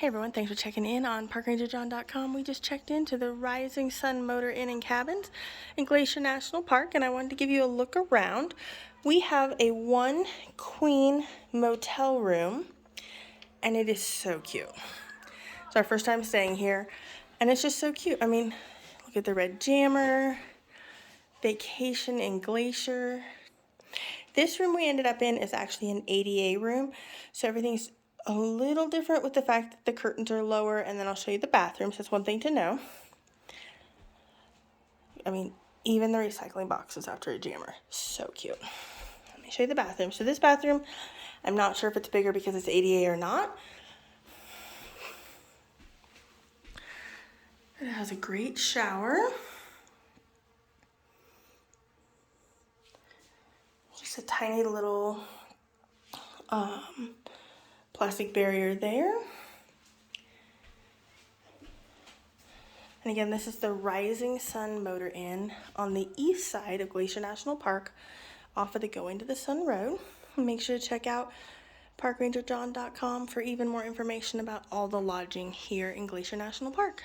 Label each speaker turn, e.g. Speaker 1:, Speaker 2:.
Speaker 1: Hey everyone, thanks for checking in on parkrangerjohn.com. We just checked into the Rising Sun Motor Inn and Cabins in Glacier National Park, and I wanted to give you a look around. We have a 1-queen motel room, and it is so cute. It's our first time staying here, and it's just so cute. I mean, look at the red jammer, vacation in Glacier. This room we ended up in is actually an ADA room, so everything's a little different with the fact that the curtains are lower, and then I'll show you the bathrooms. That's one thing to know. I mean, even the recycling boxes after a jammer. So cute. Let me show you the bathroom. So this bathroom, I'm not sure if it's bigger because it's ADA or not. It has a great shower. Just a tiny little plastic barrier there. And again, this is the Rising Sun Motor Inn on the east side of Glacier National Park off of the Going to the Sun Road. Make sure to check out parkrangerjohn.com for even more information about all the lodging here in Glacier National Park.